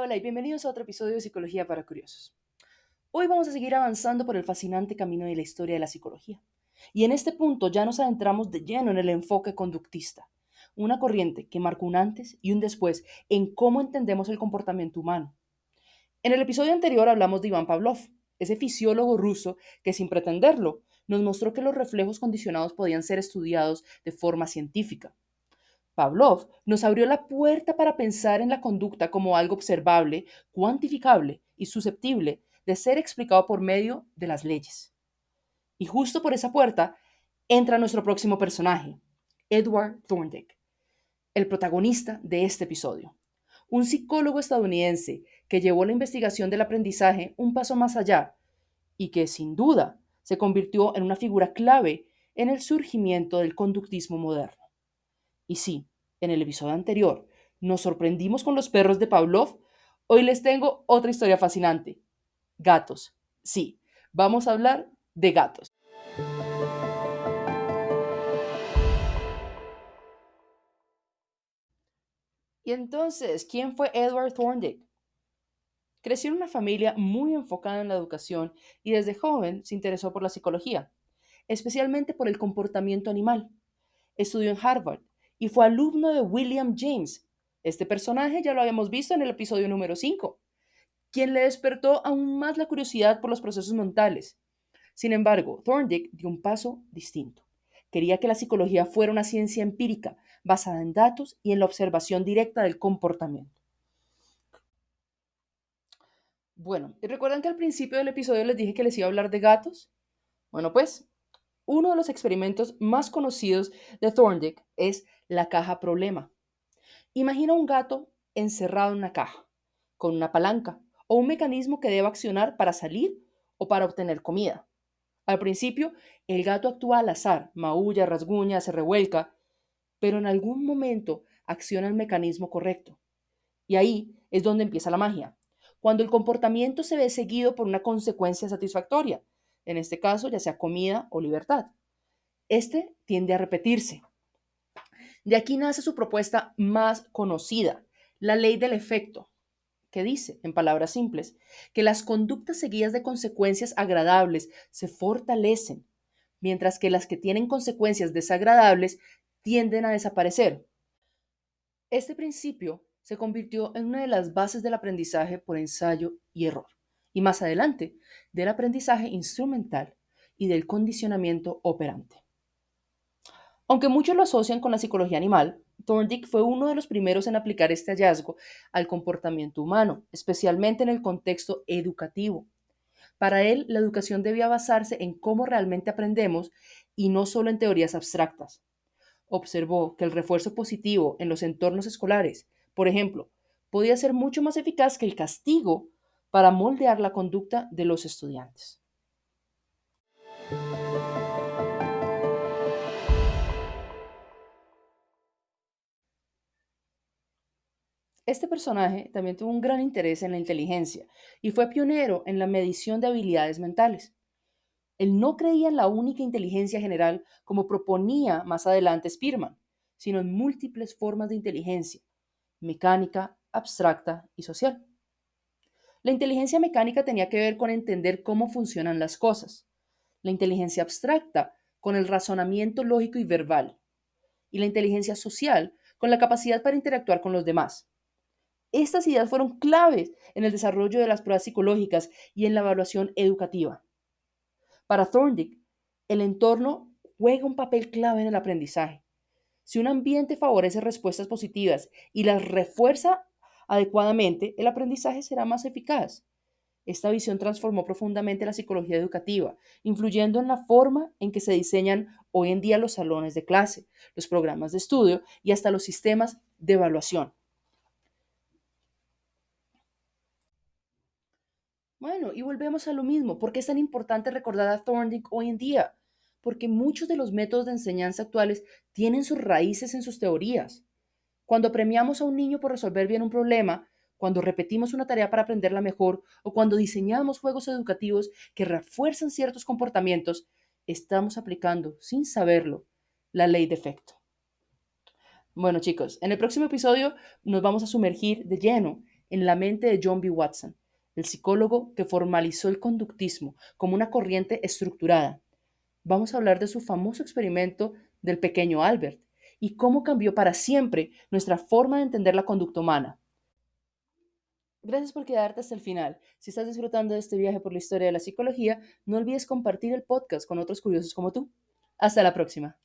hola y bienvenidos a otro episodio de Psicología para Curiosos. Hoy vamos a seguir avanzando por el fascinante camino de la historia de la psicología. Y en este punto ya nos adentramos de lleno en el enfoque conductista, una corriente que marcó un antes y un después en cómo entendemos el comportamiento humano. En el episodio anterior hablamos de Iván Pavlov, ese fisiólogo ruso que sin pretenderlo nos mostró que los reflejos condicionados podían ser estudiados de forma científica. Pavlov nos abrió la puerta para pensar en la conducta como algo observable, cuantificable y susceptible de ser explicado por medio de las leyes. Y justo por esa puerta entra nuestro próximo personaje, Edward Thorndike, el protagonista de este episodio. Un psicólogo estadounidense que llevó la investigación del aprendizaje un paso más allá y que sin duda se convirtió en una figura clave en el surgimiento del conductismo moderno. Y sí, en el episodio anterior nos sorprendimos con los perros de Pavlov, hoy les tengo otra historia fascinante. Gatos. Sí, vamos a hablar de gatos. Y entonces, ¿quién fue Edward Thorndike? Creció en una familia muy enfocada en la educación y desde joven se interesó por la psicología, especialmente por el comportamiento animal. Estudió en Harvard y fue alumno de William James. Este personaje ya lo habíamos visto en el episodio número 5, quien le despertó aún más la curiosidad por los procesos mentales. Sin embargo, Thorndike dio un paso distinto. Quería que la psicología fuera una ciencia empírica, basada en datos y en la observación directa del comportamiento. Bueno, ¿y recuerdan que al principio del episodio les dije que les iba a hablar de gatos? Bueno, pues, uno de los experimentos más conocidos de Thorndike es la caja problema. Imagina un gato encerrado en una caja, con una palanca o un mecanismo que deba accionar para salir o para obtener comida. Al principio, el gato actúa al azar, maulla, rasguña, se revuelca, pero en algún momento acciona el mecanismo correcto. Y ahí es donde empieza la magia, cuando el comportamiento se ve seguido por una consecuencia satisfactoria, en este caso ya sea comida o libertad. Este tiende a repetirse. De aquí nace su propuesta más conocida, la ley del efecto, que dice, en palabras simples, que las conductas seguidas de consecuencias agradables se fortalecen, mientras que las que tienen consecuencias desagradables tienden a desaparecer. Este principio se convirtió en una de las bases del aprendizaje por ensayo y error, y más adelante, del aprendizaje instrumental y del condicionamiento operante. Aunque muchos lo asocian con la psicología animal, Thorndike fue uno de los primeros en aplicar este hallazgo al comportamiento humano, especialmente en el contexto educativo. Para él, la educación debía basarse en cómo realmente aprendemos y no solo en teorías abstractas. Observó que el refuerzo positivo en los entornos escolares, por ejemplo, podía ser mucho más eficaz que el castigo para moldear la conducta de los estudiantes. Este personaje también tuvo un gran interés en la inteligencia y fue pionero en la medición de habilidades mentales. Él no creía en la única inteligencia general como proponía más adelante Spearman, sino en múltiples formas de inteligencia, mecánica, abstracta y social. La inteligencia mecánica tenía que ver con entender cómo funcionan las cosas, la inteligencia abstracta con el razonamiento lógico y verbal, y la inteligencia social con la capacidad para interactuar con los demás. Estas ideas fueron claves en el desarrollo de las pruebas psicológicas y en la evaluación educativa. Para Thorndike, el entorno juega un papel clave en el aprendizaje. Si un ambiente favorece respuestas positivas y las refuerza adecuadamente, el aprendizaje será más eficaz. Esta visión transformó profundamente la psicología educativa, influyendo en la forma en que se diseñan hoy en día los salones de clase, los programas de estudio y hasta los sistemas de evaluación. Bueno, y volvemos a lo mismo. ¿Por qué es tan importante recordar a Thorndike hoy en día? Porque muchos de los métodos de enseñanza actuales tienen sus raíces en sus teorías. Cuando premiamos a un niño por resolver bien un problema, cuando repetimos una tarea para aprenderla mejor o cuando diseñamos juegos educativos que refuerzan ciertos comportamientos, estamos aplicando, sin saberlo, la ley de efecto. Bueno, chicos, en el próximo episodio nos vamos a sumergir de lleno en la mente de John B. Watson, el psicólogo que formalizó el conductismo como una corriente estructurada. Vamos a hablar de su famoso experimento del pequeño Albert y cómo cambió para siempre nuestra forma de entender la conducta humana. Gracias por quedarte hasta el final. Si estás disfrutando de este viaje por la historia de la psicología, no olvides compartir el podcast con otros curiosos como tú. Hasta la próxima.